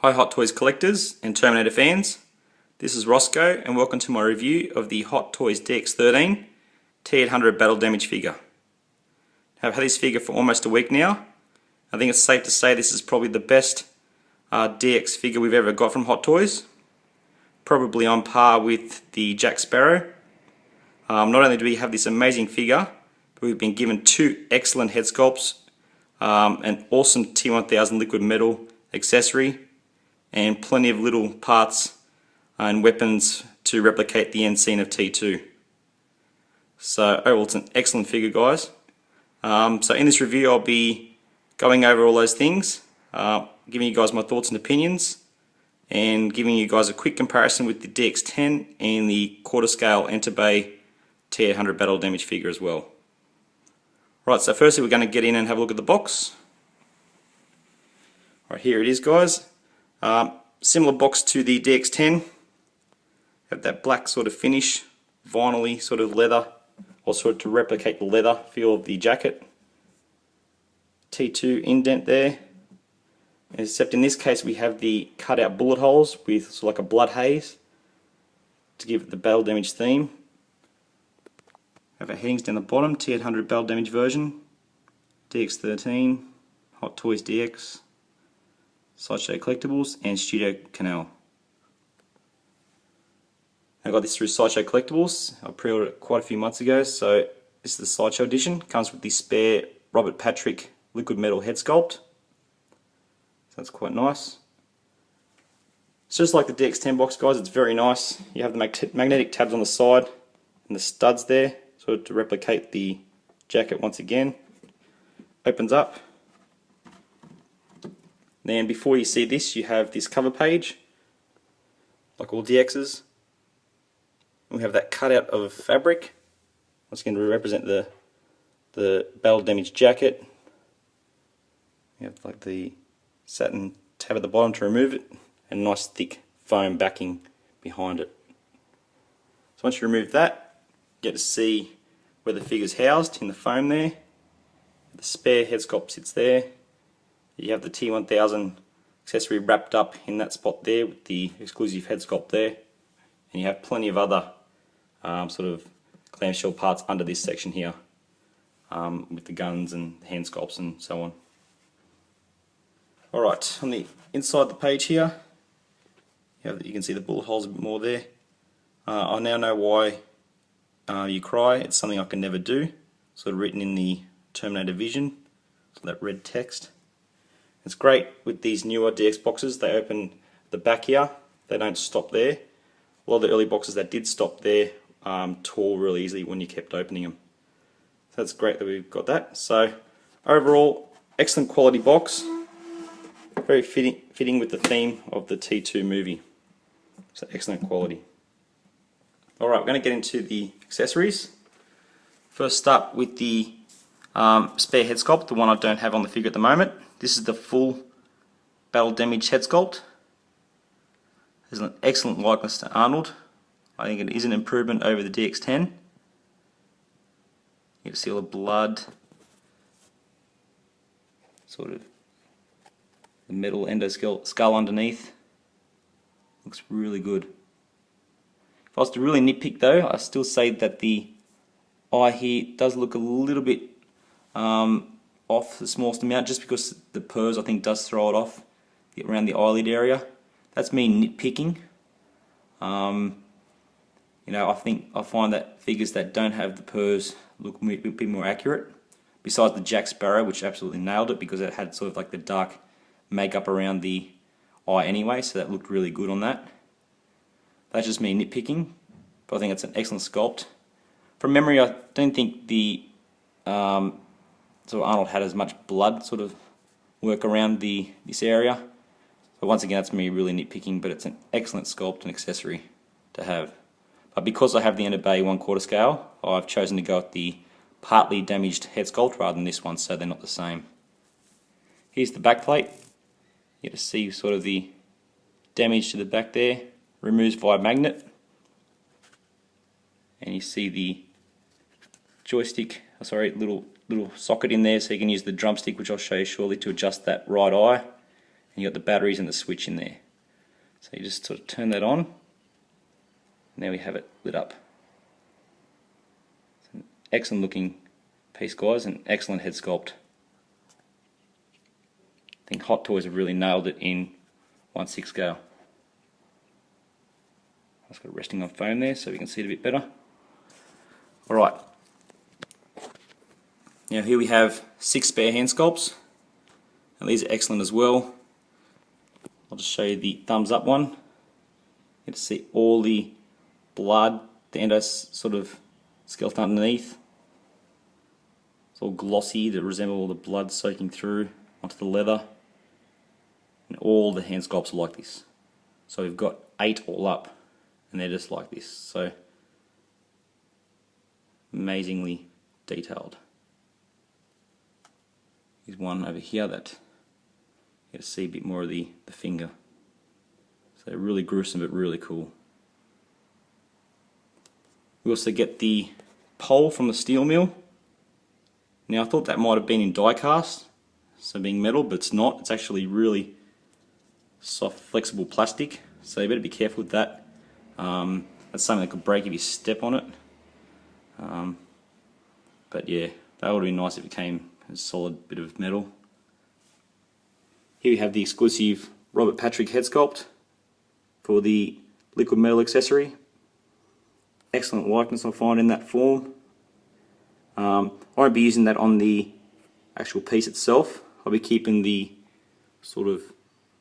Hi Hot Toys collectors and Terminator fans, this is Roscoe and welcome to my review of the Hot Toys DX13 T-800 battle damage figure. I've had this figure for almost a week now. I think it's safe to say this is probably the best DX figure we've ever got from Hot Toys. Probably on par with the Jack Sparrow. Not only do we have this amazing figure, but we've been given two excellent head sculpts, an awesome T-1000 liquid metal accessory, and plenty of little parts and weapons to replicate the end scene of T2. So overall it's an excellent figure, guys. So in this review I'll be going over all those things, giving you guys my thoughts and opinions, and giving you guys a quick comparison with the DX10 and the quarter scale Enterbay T-800 battle damage figure as well. Right, so firstly we're going to get in and have a look at the box. Right, here it is, guys. Similar box to the DX10. Have that black sort of finish, vinyl-y sort of leather, or sort of to replicate the leather feel of the jacket. T2 indent there, except in this case we have the cut-out bullet holes with sort of like a blood haze to give it the battle damage theme. Have our headings down the bottom, T-800 battle damage version, DX13, Hot Toys DX, Sideshow collectibles, and Studio Canal. I got this through Sideshow collectibles. I pre-ordered it quite a few months ago, so this is the Sideshow edition. Comes with the spare Robert Patrick liquid metal head sculpt. So that's quite nice. It's just like the DX10 box, guys. It's very nice. You have the magnetic tabs on the side and the studs there, sort of to replicate the jacket once again. Opens up. Then before you see this, you have this cover page, like all DXs. We have that cutout of fabric, once again to represent the battle damage jacket. You have like the satin tab at the bottom to remove it, and nice thick foam backing behind it. So once you remove that, you get to see where the figure's housed in the foam there. The spare head sculpt sits there. You have the T-1000 accessory wrapped up in that spot there with the exclusive head sculpt there, and you have plenty of other sort of clamshell parts under this section here, with the guns and hand sculpts and so on. Alright, on the inside the page here, you can see the bullet holes a bit more there. I now know why you cry. It's something I can never do. Sort of written in the Terminator vision, so that red text. It's great with these newer DX boxes. They open the back here. They don't stop there. A lot of the early boxes that did stop there tore really easily when you kept opening them. So that's great that we've got that. So overall, excellent quality box. Very fitting with the theme of the T2 movie. So excellent quality. Alright, we're going to get into the accessories. First start with the spare head sculpt, the one I don't have on the figure at the moment. This is the full battle damage head sculpt. There's an excellent likeness to Arnold. I think it is an improvement over the DX10. You can see all the blood, sort of the metal endoskull underneath. Looks really good. If I was to really nitpick though, I still say that the eye here does look a little bit off the smallest amount, just because the purrs I think does throw it off around the eyelid area. That's me nitpicking. You know, I find that figures that don't have the purrs look a bit more accurate. Besides the Jack Sparrow, which absolutely nailed it because it had sort of like the dark makeup around the eye anyway, so that looked really good on that. That's just me nitpicking, but I think it's an excellent sculpt. From memory, I don't think the so Arnold had as much blood sort of work around this area. But once again, that's me really nitpicking, but it's an excellent sculpt and accessory to have. But because I have the Enterbay 1/4 scale, I've chosen to go with the partly damaged head sculpt rather than this one, so they're not the same. Here's the back plate. You get to see sort of the damage to the back there, removes via magnet. And you see the joystick, little socket in there, so you can use the drumstick, which I'll show you shortly, to adjust that right eye. and you got the batteries and the switch in there. So you just sort of turn that on, and there we have it lit up. It's an excellent looking piece, guys, and excellent head sculpt. I think Hot Toys have really nailed it in 1/6 scale. I've just got it resting on foam there so we can see it a bit better. Alright, now here we have 6 spare hand sculpts, and these are excellent as well. I'll just show you the thumbs up one. You get to see all the blood, the endo sort of skeleton underneath. It's all glossy to resemble all the blood soaking through onto the leather. And all the hand sculpts are like this. So we've got 8 all up, and they're just like this. So amazingly detailed. There's one over here that you get to see a bit more of the finger. So really gruesome but really cool. We also get the pole from the steel mill. Now I thought that might have been in die cast, so being metal, but it's not. It's actually really soft, flexible plastic, so you better be careful with that. That's something that could break if you step on it. But yeah, that would be nice if it came a solid bit of metal. Here we have the exclusive Robert Patrick head sculpt for the liquid metal accessory. Excellent likeness I find in that form. I won't be using that on the actual piece itself. I'll be keeping the sort of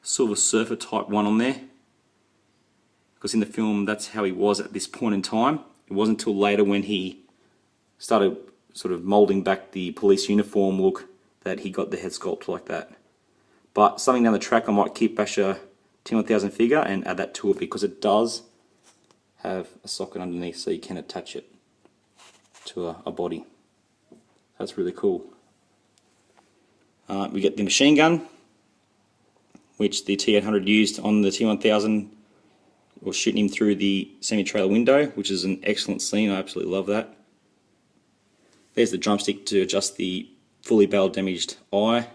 Silver Surfer type one on there, because in the film that's how he was at this point in time. It wasn't until later when he started sort of moulding back the police uniform look that he got the head sculpt like that. But something down the track I might keep Basher T-1000 figure and add that to it, because it does have a socket underneath so you can attach it to a body. That's really cool. We get the machine gun, which the T-800 used on the T-1000, or shooting him through the semi-trailer window, which is an excellent scene. I absolutely love that. There's the drumstick to adjust the fully barrel damaged eye.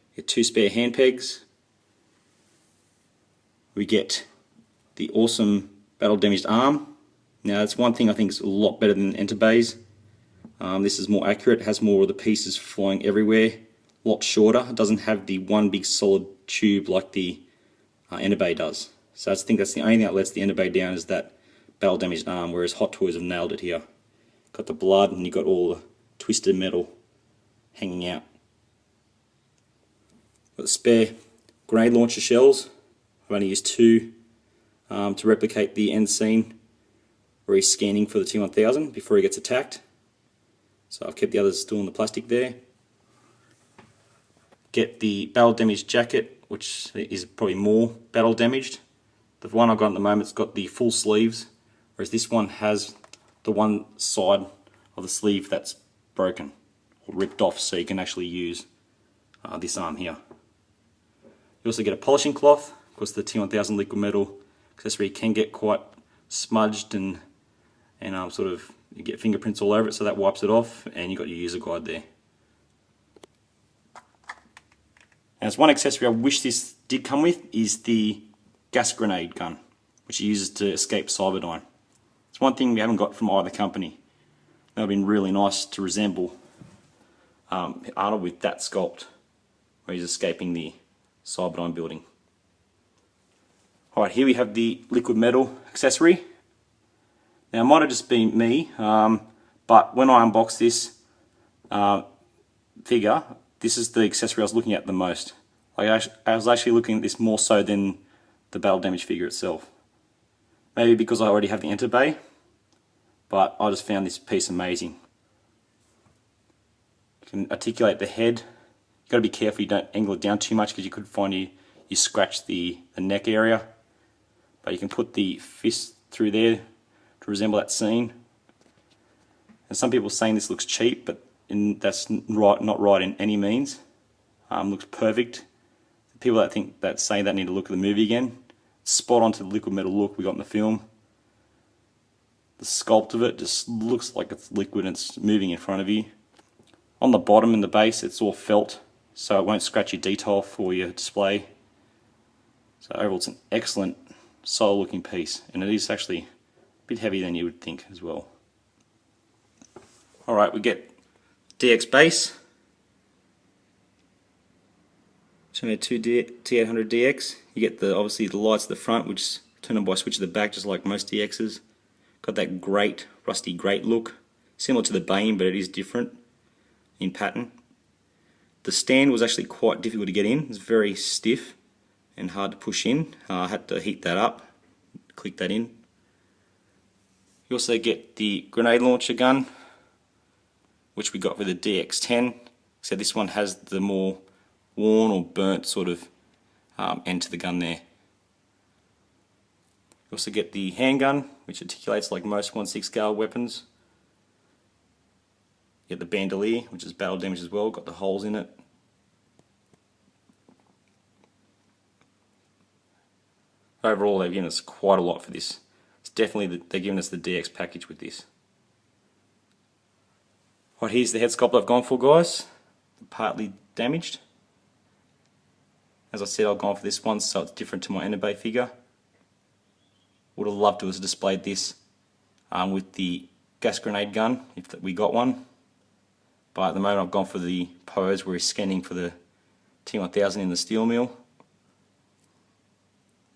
We get 2 spare hand pegs. We get the awesome battle damaged arm. Now that's one thing I think is a lot better than Enterbay's. This is more accurate, it has more of the pieces flying everywhere, a lot shorter. It doesn't have the one big solid tube like the Enterbay does. So I think that's the only thing that lets the Enterbay down, is that battle damaged arm, whereas Hot Toys have nailed it here. Got the blood and you got all the twisted metal hanging out. Got the spare grenade launcher shells. I've only used 2 to replicate the end scene where he's scanning for the T-1000 before he gets attacked. So I've kept the others still in the plastic there. Get the battle damaged jacket, which is probably more battle damaged. The one I've got at the moment's got the full sleeves, whereas this one has the one side of the sleeve that's broken or ripped off, so you can actually use this arm here. You also get a polishing cloth, because the T-1000 liquid metal accessory can get quite smudged and sort of you get fingerprints all over it, so that wipes it off, and you've got your user guide there. And there's one accessory I wish this did come with, is the gas grenade gun, which he uses to escape Cyberdyne. It's one thing we haven't got from either company. That would have been really nice to resemble Arnold with that sculpt, where he's escaping the Cyberdyne building. Alright, here we have the liquid metal accessory. Now it might have just been me, but when I unboxed this figure, this is the accessory I was looking at the most. Like I was actually looking at this more so than the battle damage figure itself. Maybe because I already have the Enterbay, but I just found this piece amazing. You can articulate the head. You've got to be careful you don't angle it down too much, because you could find you scratch the neck area. But you can put the fist through there to resemble that scene. And some people are saying this looks cheap, but that's not right in any means. Looks perfect. The people that say that need to look at the movie again. Spot on to the liquid metal look we got in the film. The sculpt of it just looks like it's liquid and it's moving in front of you. On the bottom and the base it's all felt, so it won't scratch your detail for your display So overall it's an excellent, solid looking piece, and it is actually a bit heavier than you would think as well. Alright, we get DX base, Terminator 2 T-800 DX. You get obviously the lights at the front, which turn on by a switch at the back, just like most DXs. Got that great, rusty grate look, similar to the Bane, but it is different in pattern. The stand was actually quite difficult to get in. It's very stiff and hard to push in. I had to heat that up, click that in. You also get the grenade launcher gun, which we got with the DX10. So this one has the more worn or burnt sort of end to the gun there. You also get the handgun, which articulates like most 1/6 scale weapons. You get the bandolier, which is battle damage as well, got the holes in it. Overall, they've given us quite a lot for this. It's definitely they're giving us the DX package with this. Right, here's the head sculpt I've gone for, guys. Partly damaged. As I said, I've gone for this one, so it's different to my Enterbay figure. Would have loved to have displayed this with the gas grenade gun, if we got one. But at the moment I've gone for the pose where he's scanning for the T-1000 in the steel mill.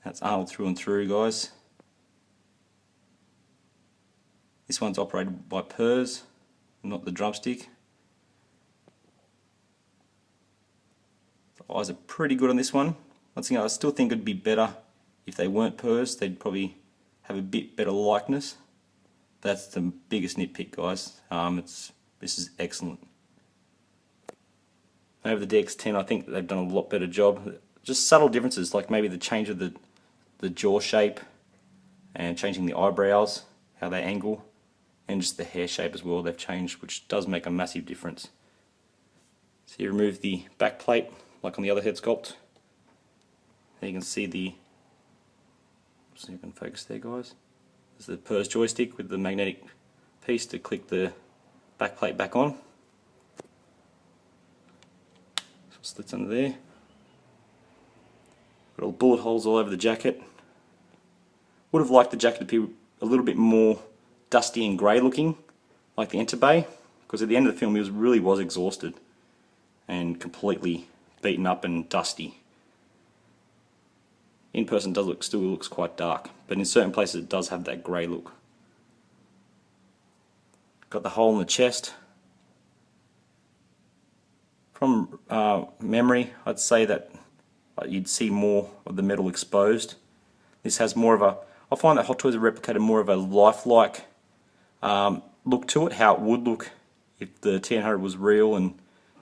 That's Arnold through and through, guys. This one's operated by pers, not the drumstick. The eyes are pretty good on this one. Once again, I still think it'd be better if they weren't pers. They'd probably have a bit better likeness. That's the biggest nitpick, guys. This is excellent. Over the DX10, I think they've done a lot better job. Just subtle differences, like maybe the change of the jaw shape and changing the eyebrows, how they angle, and just the hair shape as well they've changed, which does make a massive difference. So you remove the back plate, like on the other head sculpt. There you can see the, see if I can focus there, guys. There's the pers joystick with the magnetic piece to click the back plate back on. So slits under there. Got all bullet holes all over the jacket. Would have liked the jacket to be a little bit more dusty and grey looking, like the Enterbay, because at the end of the film he really was exhausted and completely beaten up and dusty. In person still looks quite dark, but in certain places it does have that grey look. Got the hole in the chest. From memory, I'd say that you'd see more of the metal exposed. This has more of a, I find that Hot Toys have replicated more of a lifelike look to it, how it would look if the T-800 was real and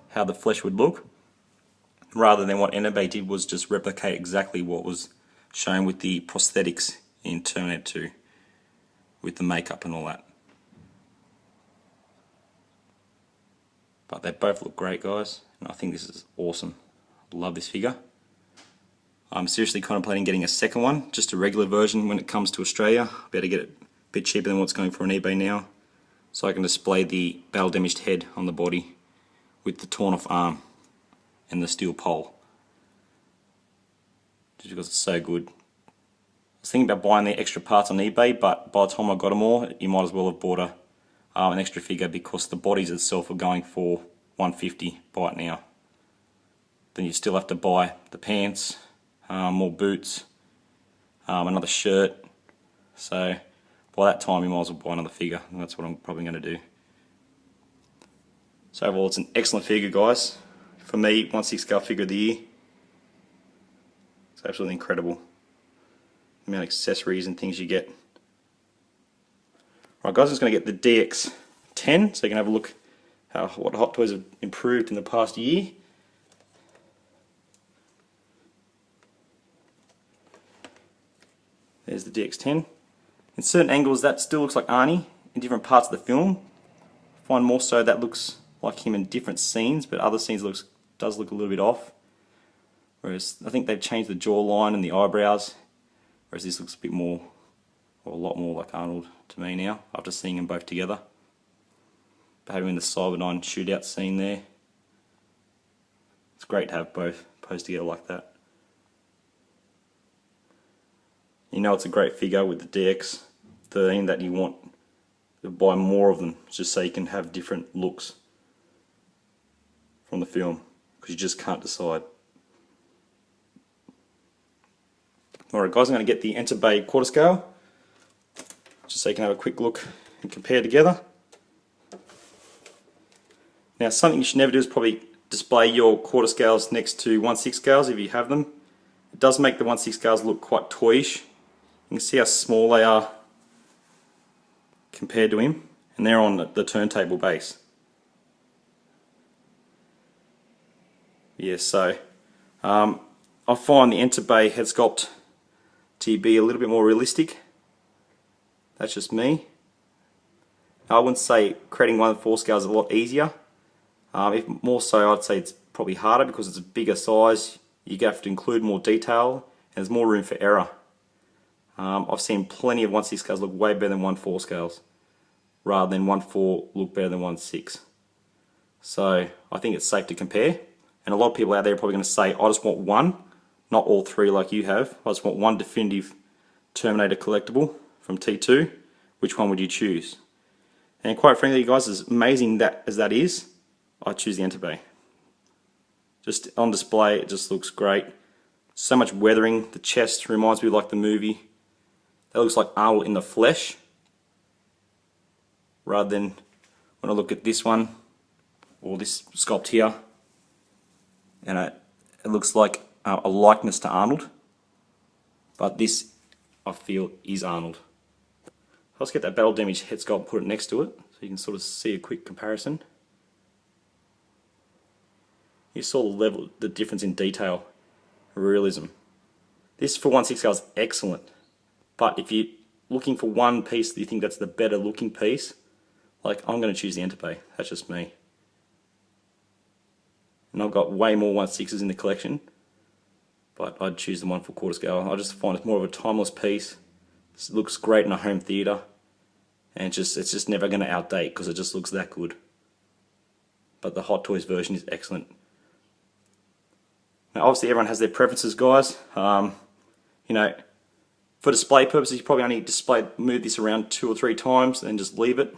how the flesh would look, rather than what Enterbay did was just replicate exactly what was shown with the prosthetics in Terminator 2, with the makeup and all that. But they both look great, guys, and I think this is awesome. Love this figure. I'm seriously contemplating getting a second one, just a regular version when it comes to Australia. I'll be able to get it a bit cheaper than what's going for on eBay now, so I can display the battle damaged head on the body with the torn off arm and the steel pole, just because it's so good. I was thinking about buying the extra parts on eBay, but by the time I got them all, you might as well have bought an extra figure, because the bodies itself are going for $150 buy it now. Then you still have to buy the pants, more boots, another shirt. So by that time you might as well buy another figure, and that's what I'm probably going to do. So overall it's an excellent figure, guys. For me, 1/6 scale figure of the year. It's absolutely incredible the amount of accessories and things you get. Right, guys, I'm just going to get the DX10 so you can have a look what Hot Toys have improved in the past year. There's the DX10. In certain angles that still looks like Arnie in different parts of the film. I find more so that looks like him in different scenes, but other scenes does look a little bit off. Whereas I think they've changed the jawline and the eyebrows, whereas this looks a bit more, or a lot more like Arnold to me now, after seeing them both together. But having the Cyberdyne shootout scene there, it's great to have both posed together like that. you know it's a great figure with the DX13 that you want to buy more of them, just so you can have different looks from the film, because you just can't decide. Alright guys, I'm going to get the Enterbay quarter scale, just so you can have a quick look and compare together. Now something you should never do is probably display your quarter scales next to 1/6 scales if you have them. It does make the 1/6 scales look quite toyish. You can see how small they are compared to him, and they're on the turntable base. Yeah, so I find the Enterbay head sculpt to be a little bit more realistic. That's just me. I wouldn't say creating 1/4 scale is a lot easier. If more so, I'd say it's probably harder because it's a bigger size. You have to include more detail, and there's more room for error. I've seen plenty of 1/6 scales look way better than 1/4 scales, rather than 1/4 look better than 1/6. So I think it's safe to compare. And a lot of people out there are probably going to say, I just want one, not all three like you have. I just want one definitive Terminator collectible from T2. Which one would you choose? And quite frankly, guys, as amazing as that is, I choose the Enterbay. Just on display, it just looks great. So much weathering. The chest reminds me of like the movie. That looks like Arnold in the flesh. Rather than when I look at this one, or this sculpt here, and it looks like a likeness to Arnold. But this, I feel, is Arnold. Let's get that battle damage head sculpt and put it next to it, so you can sort of see a quick comparison. You saw the difference in detail, realism. This for 1/6 scale is excellent, but if you're looking for one piece that you think that's the better looking piece, like, I'm going to choose the Enterbay. That's just me. And I've got way more 1/6s in the collection, but I'd choose the 1/4 scale. I just find it's more of a timeless piece. It looks great in a home theatre, and it's just never going to outdate because it just looks that good. But the Hot Toys version is excellent. Now obviously everyone has their preferences, guys. You know, for display purposes, you probably only move this around 2 or 3 times and then just leave it.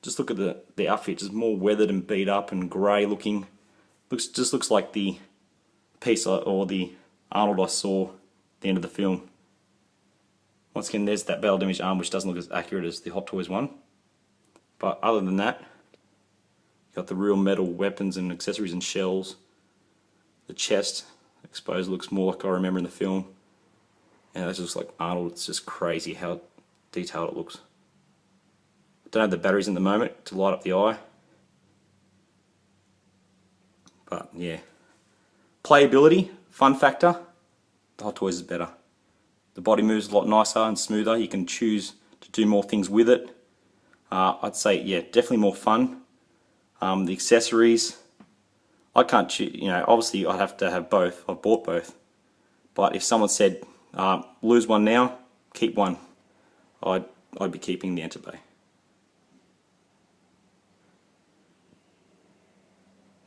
Just look at the outfit, just more weathered and beat up and grey looking. Just looks like the piece or the Arnold I saw at the end of the film. Once again, there's that battle damage arm, which doesn't look as accurate as the Hot Toys one. But other than that, you've got the real metal weapons and accessories and shells. The chest exposed looks more like I remember in the film. And that just looks like Arnold. It's just crazy how detailed it looks. Don't have the batteries in the moment to light up the eye. But yeah. Playability, fun factor, the Hot Toys is better. The body moves a lot nicer and smoother. You can choose to do more things with it. I'd say, yeah, definitely more fun. The accessories, I can't choose, you know, obviously I'd have to have both. I've bought both. But if someone said, lose one now, keep one, I'd be keeping the Enterbay.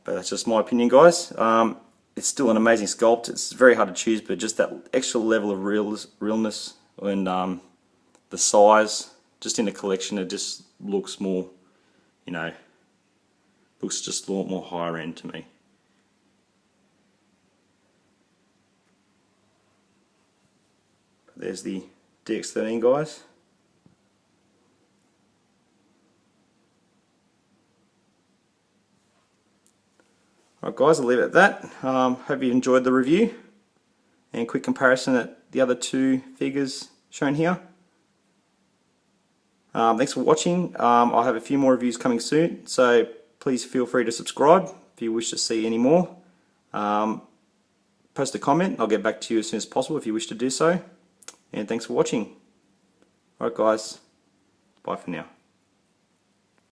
But that's just my opinion, guys. It's still an amazing sculpt. It's very hard to choose, but just that extra level of realness and the size, just in the collection, it just looks more, you know, looks just a lot more higher end to me. There's the DX13, guys. Alright guys, I'll leave it at that. Hope you enjoyed the review and quick comparison at the other two figures shown here. Thanks for watching. I'll have a few more reviews coming soon, so please feel free to subscribe if you wish to see any more. Post a comment, I'll get back to you as soon as possible if you wish to do so. And thanks for watching. Alright guys, bye for now.